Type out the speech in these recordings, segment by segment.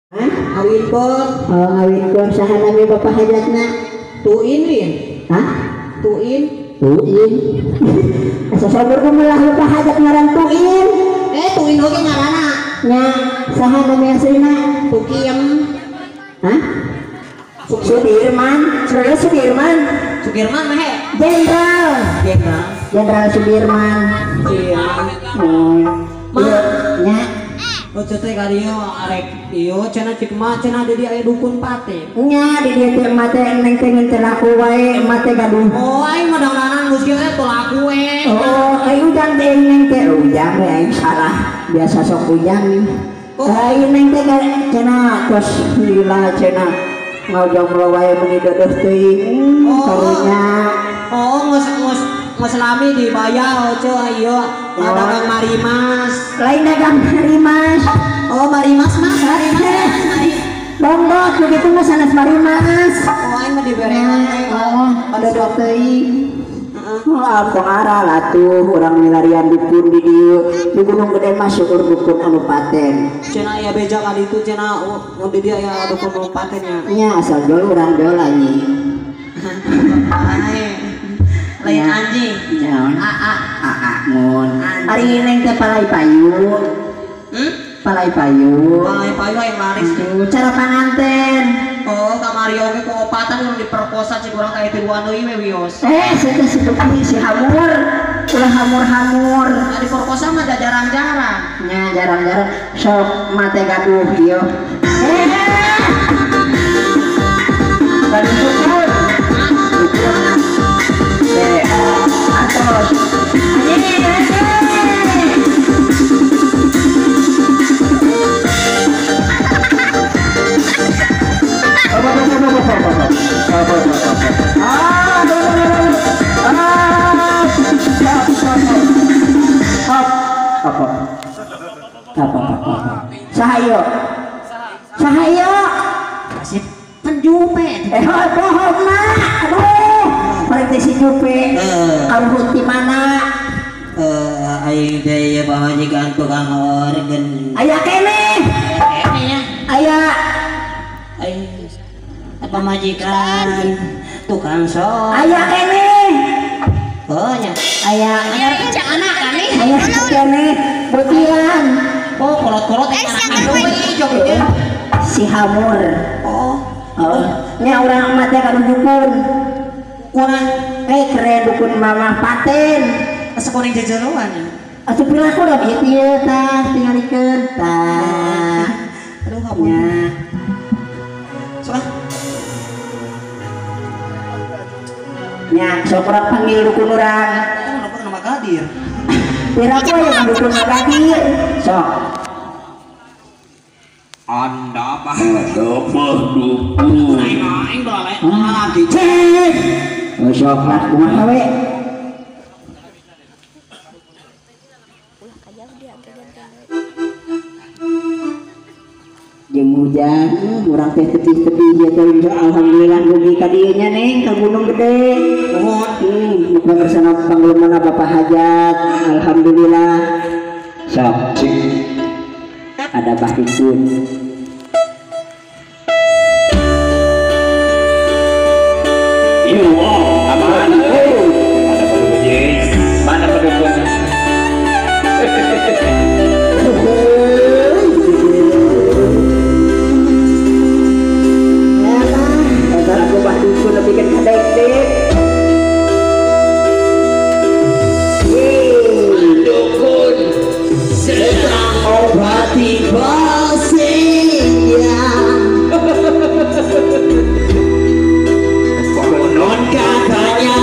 Awinkeun. Oh ngawinkeun saha nami bapak hajatna? Tuin Lin. Hah? Tuin. Tuin. Asa sabar kumalah bapak hajat ngaran Tuin. Tuin oge ngaranna. Nya saha nami aslinya? Tukiem. Hah? Sudirman. Sudirman. Sugirman mah he. Jenderal. Jenderal. Jenderal Sudirman. Mah Nya teh kadieu arek ieu cenah cik mah cenah di aya dukun pate. nya di dieu teh mate neng teh ngeun laku wae mate gaduh. Oh aing mah dangdanan geus kieu teh laku we. Oh aing ujang teh neng teh ujang we aing salah. Biasa sok ujang. Aing neng teh cenah tos lila cenah ngajong wae meuni deudeuf teuing karunya. Oh geus lami dibayar ceu ieu dagang marimas. Lain dagang marimas. Oh marimas mah marimas. Bongbot begitu mah sanes marimas. Oh aing mah diberehan teh. Ada dua teuing. Ampun arah lah tuh urang milarian dukun di dieu di Gunung Gede mah syukur dukun anu paten. Cenah aya beja ka ditu cenah di dieu aya dukun anu patennya. Nya asal jol urang jol anjing. Lain anjing. Naon? Mun. Ari neng teh palai payu. Palai payu. Palai payu yang laris. Cara panganten. Oh, kamari oge keopatan yang diperkosa cik urang ka tiluan deui we wios. Situ si hamur. Ulah hamur-hamur. Diperkosa mah jarang-jarang. Nya jarang-jarang sok mate gaduh ieu. Gaduh dukun. Atos. Sahayo. Kasih penjupe. Bohong mah. Aduh. Mereka si jupe. Karuhut di mana? Aing teh ieu pamajikan tukang organ. Aya kene. Kene ya. Aya Aing pamajikan tukang sok. aya kene. Oh nya. Aya Cak anak kami. aya kene. Butian. Oh kolot-kolot anak deui jog ieu. Si hamur. Oh. Nya urang mah teh kanu dukun. Kurang Keren dukun mamah paten. sakuring jejeroan ya. Asup pilaku da ieu teh tah tingalikeun tah. Aduh Nya hapunten. Sok. nya sok urang panggil dukun urang. Nama Kadir. Piraku aya dukun Kadir. Sok. Anda mah dukun. Aing belalai lagi. Sok lah kumaha we? Jeung hujan urang teh tepih-tepih ya teh alhamdulillah mugi ka dieu nya neng ka Gunung Gede. Nuhun. Muga bersama panglemana Bapak Hajat. Alhamdulillah. Sok. Ada bahikun. Apaan? Ada pendukun. Mana pendukunnya? Entar aku bahikun lebih ke kadek-dek. Pendukun sedang Obati basinya. konon Katanya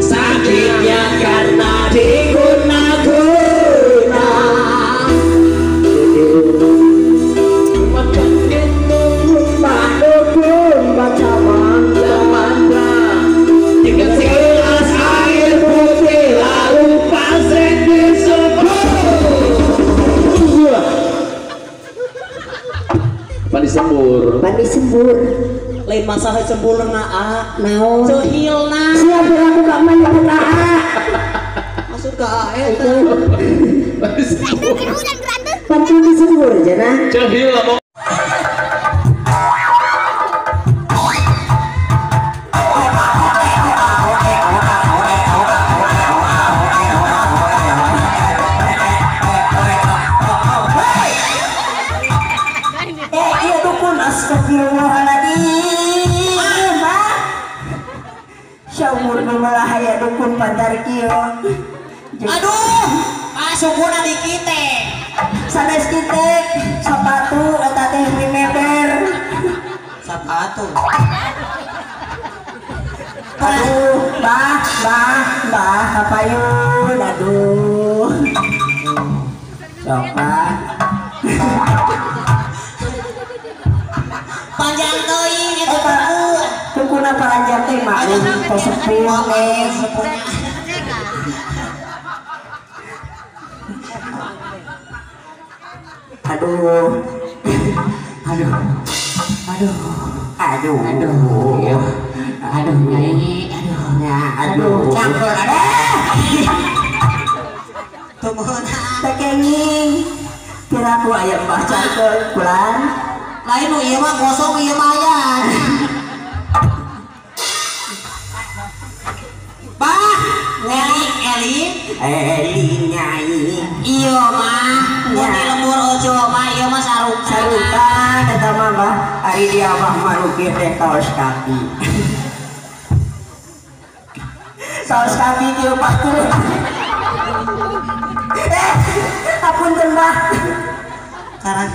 sakitnya karena diguna-guna. Pak dukun baca mantra dengan segelas air putih lalu pasang di Pandi sembur. Lain masalah sempurna Naon? cehilna Siapa aku gak menyebut maksud ke AE Pantu disembur aja nah. Cehil Astagfirullahaladzim, Pak. Saumur malah hayat dukun pandar kieu. Aduh, masukuna di kita. Sanes kitek sepatu eta teh meber. Sepatu. Aduh, bah, kapayun, aduh. Coba. Panjang teuing eta buku. Tukuna paranjang teh maklum teh sepuh teh. Aduh. Nyai, aduh. Cangkul, Tumuhun. Tekenging. Kira aku aya baca ke kulan. Lain nu ieu mah kosong ieu mah aya. Bah, Eli Nyai. ieu mah mun di lembur ojo mah ieu mah sarukan. Sarutan eta mah bah ari dia mah manukir teh kaos kaki. Kaos kaki kieu patu. Apunten bah. Karang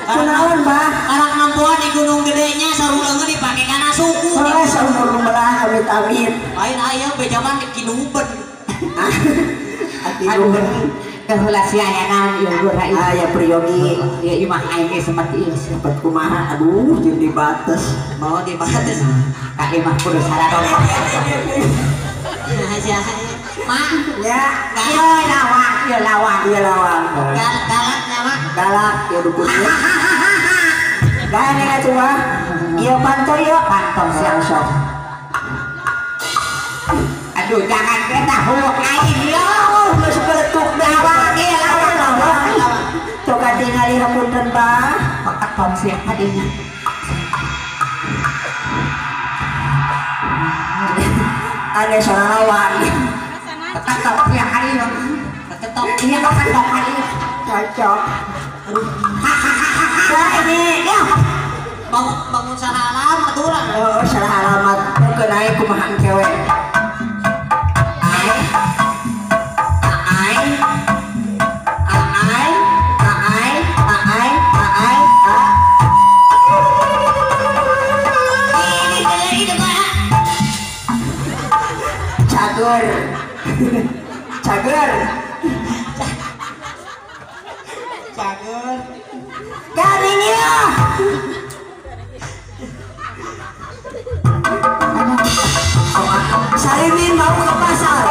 Kunaon bah? Karang nampuan di Gunung Gedenya saruleungeun dipake kana suku. Oh, saumur melah amit-amit. Lain aya bejaman di Kinuben. Aduh. Keheula si aya naon ieu gura ieu. Aya priyogi. Ieu imah aing ge sempat ieu. Dapat kumaha? Aduh, jeung dibates. Mau dibates. Ka imah kudu saradong. Aja. Mak, Ya, Ieu lawang. Iya lawang. galaknya mah. Galak ya dukun ya. Gane cuma. Iya pantoy yo. Pantong siang sok. Aduh jangan kita huluk aing yo. Geus beletuk lawang ieu lawang. Coba tingali hapunten Pak. Pakat tong siang hadinya. Ane sora lawang. Pakat tong siang hadinya. Ketok Iya pakat tong hadinya. Cocok. Nah ini ya. bangun sahalam aturan. Oh, salah alamat. Mungkin aing kumaha cewek. Cager. Garing ya. Sarimin mau ke pasar.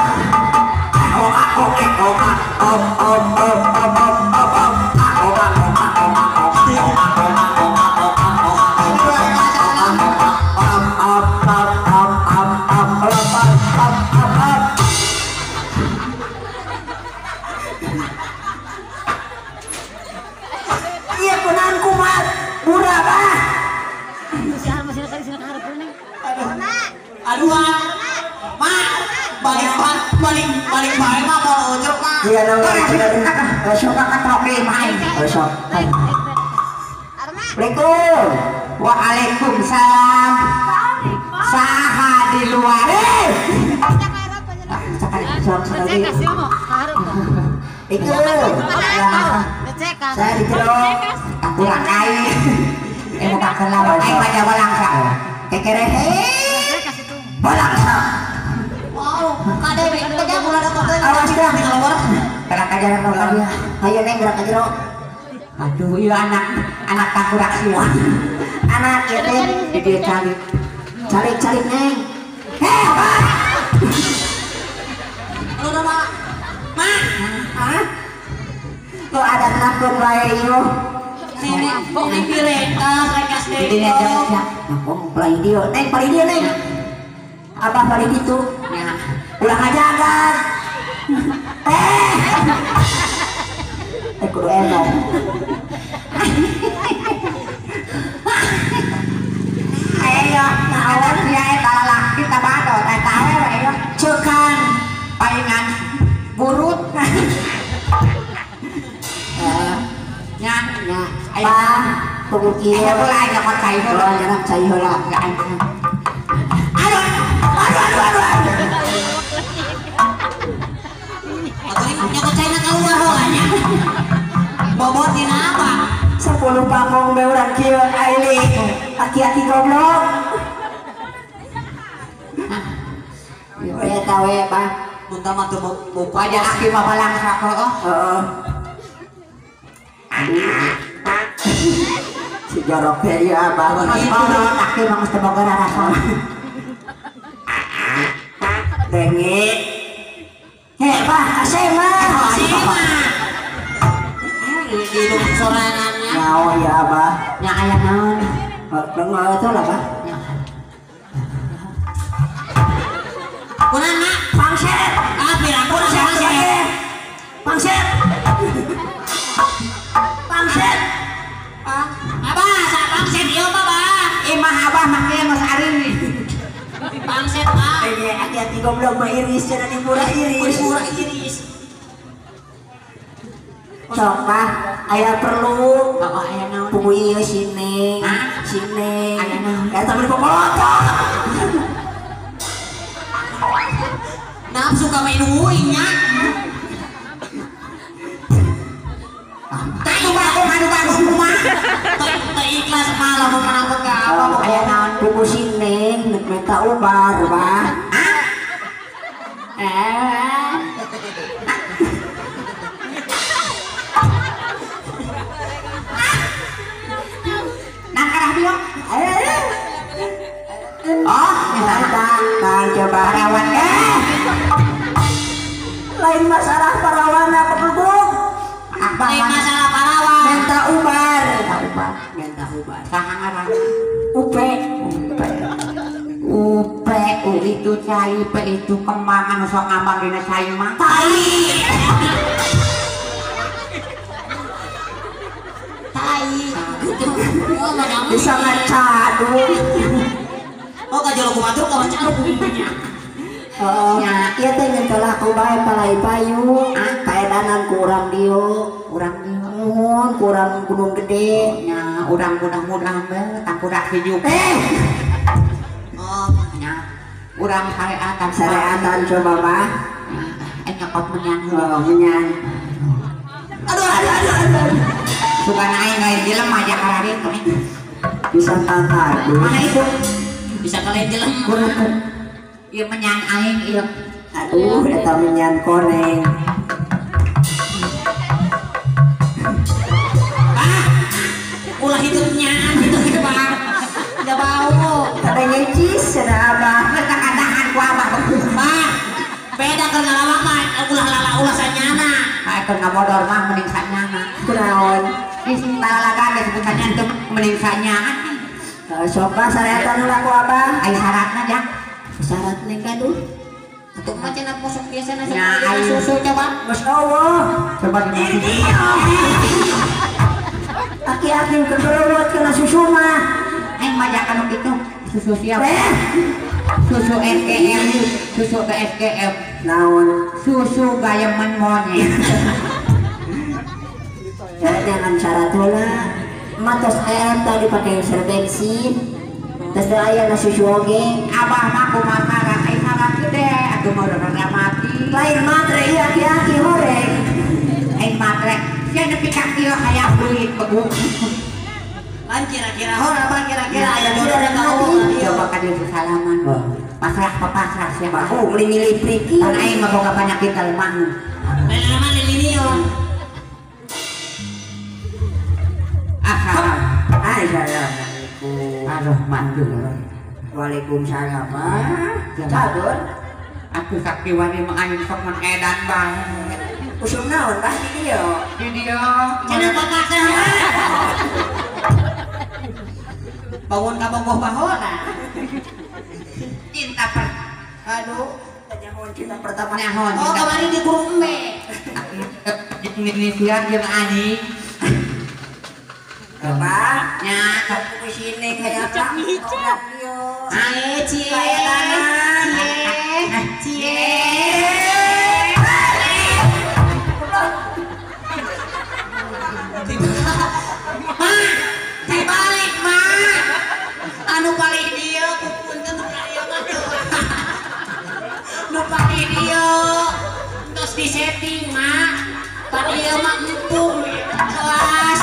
Iya kunan kumat murah bah. Aduh, mak, balik bae mah mau ojok mah. Iya nama Suka ketok di main. besok. Assalamualaikum. Waalaikumsalam. Saha di luar. Itu saya dijerok Kurang air. Muka kelawar. Aing baca balang sa. Kekere. Balang sa. Wow, kadek teh mulai datang. awas dah. Gerak aja rok dia. Ayo neng gerak aja rok. Aduh, iya anak takurak siwa. Anak ya teh Dia cari. calik neng. Lu nama mak. Hah? Lo ada nakun bae yo. Sini, kok di pirekas rekas Jadi deui. dia Nakon play dia. Neng paling dia neng. Apa paling itu? ya. Ulah ngajagan. Kudu enong. Ayo, naon dia eta lalaki tabado eta awe ayo. Cekan. Palingan burut. Ya, Nya, ya. ayo. Pa, tunggu kieu. Bola aja kon cai Bola nyerang cai heula. Aduh. Atuh nyokot cai na keluar holanya. Bobotin apa? 10 pamong be urang kieu aili. Hati-hati goblok. Eta we, Bang. Muntah mah tuh buka aja aki mah balang sakro. Heeh. Si jorok teh ieu Abah. Aki mah geus teu boga rasa. Dengit. Heh, Bah, kasih mah. Di lubuk sorangannya. Naon ya Abah? Nya aya naon? Dengar itu lah, Bah. Kunaon mak? Pangset. Ah, pirang pangset. Pangset. Pangset. Abah, sa pangset ieu mah, Bah. Imah Abah make geus ari. Pangset mah. Hati-hati goblok mah iris cenah dipura iris. Pura iris. Sok Bah, aya perlu. Bapak aya naon? Tunggu ieu sini. Hah? Sini. Aya naon? Eta beli popolotok. Nafsu ka main uingnya. Tahu bagus rumah. Tak ikhlas malah mau menangkap ke apa? Aya naon tunggu sini, nek minta ubar, Bah. Nang karah dia. Oh, tahan coba rawan. Lain masalah parawan apa duduk? Lain masalah parawan. Minta ubar. Minta ubar. Kahangaran. Upe. Upe itu cai, pe itu kembang anu sok ngambang dina cai mah. Tai. Oh, madang. Bisa ngacadu. Oh, kajalo kumatur ka macam punya. Oh, iya teh nyentelah ku bae palai payu. Kaedanan kurang dieu. Urang ieu. Nuhun kurang gunung gede. Nya urang mudah-mudahan bae tang kudak hijup. Oh, nya urang sareatan Sareatan coba Bah. nyokot menyan. Oh, menyan. Aduh. Suka naik lain jelem aja karari itu. Bisa tangkar. Mana itu? Bisa kalian jelem. Iya menyan aing iya. Aduh, eta menyan koneng. Ulah hidupnya gitu Pak. Udah bau. Ada nyecis, ada Abah. Kata-katahan ku Abah. Pak. Beda karena lawak mah ulah lala ulah sanyana. Pak keur ngamodor mah mending sanyana. Kunaon? Isi talalagan disebutnya untuk mending sanyana. Sok Bah sareatan heula ku Abah. Ai syaratna jak. Syarat nih kaduh. Untuk macam apa posok biasa nasi Ya, susu coba. Masya Allah. Coba dimasukin. Aki-aki kegerowot kena susu mah. Aing majakan itu susu siapa? Susu SGM, susu BSGM, Naon? susu gayaman monyet. Jangan syarat heula. Matos ayam tadi pakai unsur bensin. Terus aya na susu oge. Abah mah kumaha rasai sangat gede, atuh mau udah mati. Lain matre iya aki-aki horeng. Aing matre, sia nepi ka kieu hayang duit begu. Lan kira-kira hora Bang kira-kira aya kira tahu. mati. Coba ka dieu salaman. Pasrah papasrah sia mah. Oh, beli milih priki. Pan aing mah boga penyakit lemah. Leleman lilinion. Assalamualaikum. Aduh mantul. Waalaikumsalam. Cadur. Aku sakti wani mah aing sok mengedan bae. Usum naon Bah di dieu? Di dia. Cenah papasrah. Bangun ka bogoh bahola. Cinta per. Aduh, nyahoan cinta pertama. Nyahon. Oh, kemarin di kurung embe. Ini siar jeung anjing. Apa? Nya, Di sini kayak apa? ae cie. Cie. setting mah. Tadi mah empuk. Kelas.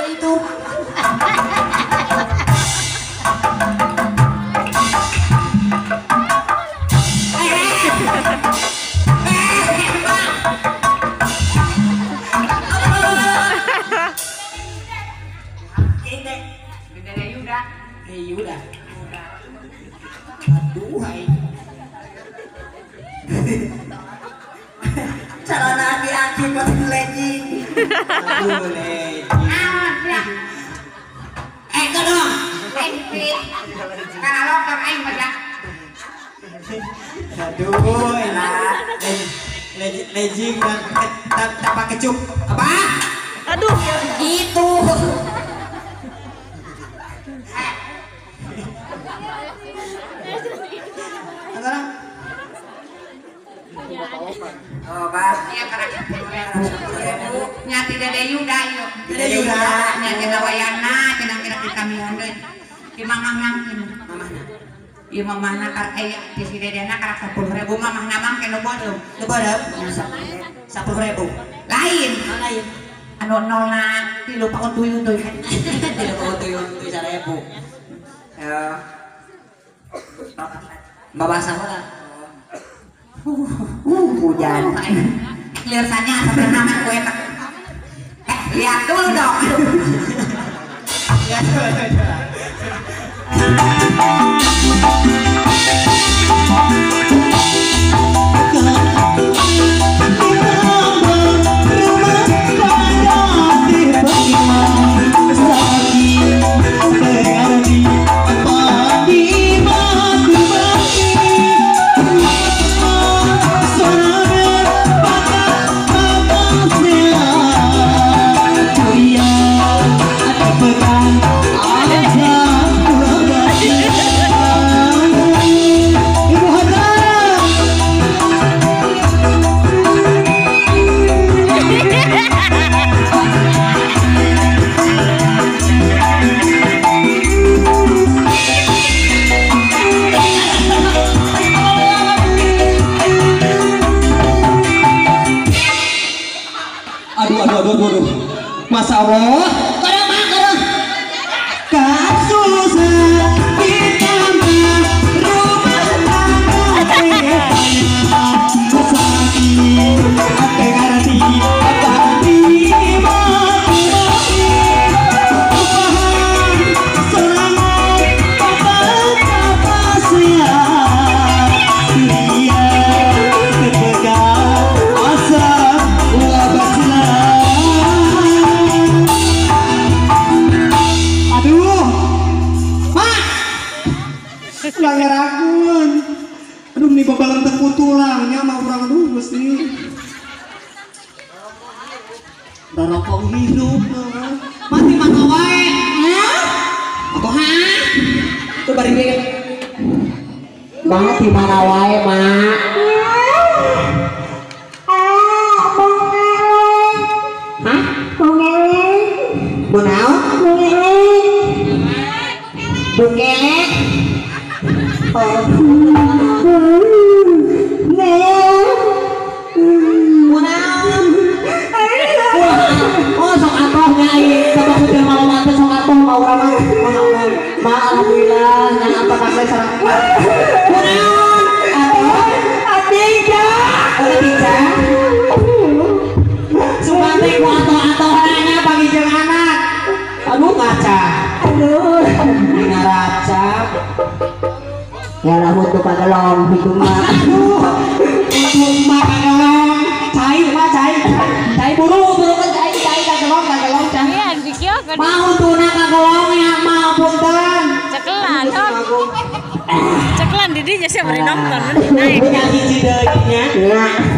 Itu. Yuda. Aduh, hai. Celana aki-aki buat legging. Aduh, lagi. Kedong. Kalau kan aing baca. Aduh, enak. Legging tak pakai cup. Apa? Aduh, itu. Sekarang Oh, Bas, iya karena nyati Dede Yuda yuk. Dede Yuda. Nyati Dawayana, cenah kira kami handeun. Di mamang nangkin. mamahna. Ieu mamahna di si Dedena karak 10.000 mamahna mah kena bodong. Teu beureup. 10.000. Lain. Lain. Anu nolna tilu paun tuyul-tuyul. Tidak mau tuyul 1.000. Babasa heula. Hujan. Lirsanya sampai nama gue tak. Lihat dulu dong. Ya, coba. Aduh. Masya Allah. Kadang. Kasus ditambah rumah tangga sakit apa ngerti apa ngeragun. Aduh nih babalan tepuk tulangnya mau kurang aduh mesti. Darah kok hidup mati mana wae. Apa ha? Tuh bari dia. Mati mana wae, Mak. Hah? Bunau? Bungelek? Oh, sok atoh nyai, sama kucing malam mati sok atoh mau ramah. Alhamdulillah, yang apa pakai sarang. Kunaon? Atija. Atija. Supaya ku atoh-atohannya pagi jeung anak. Aduh kaca. Aduh. Ngaraca. Ya lah untuk pagelong hidung mah. Hidung mah pagelong. Cai buru kan cai kagelong cai. Mau tuna kagelong ya mau punten. Ceklan didinya sih beri nonton. Punya hiji deui nya.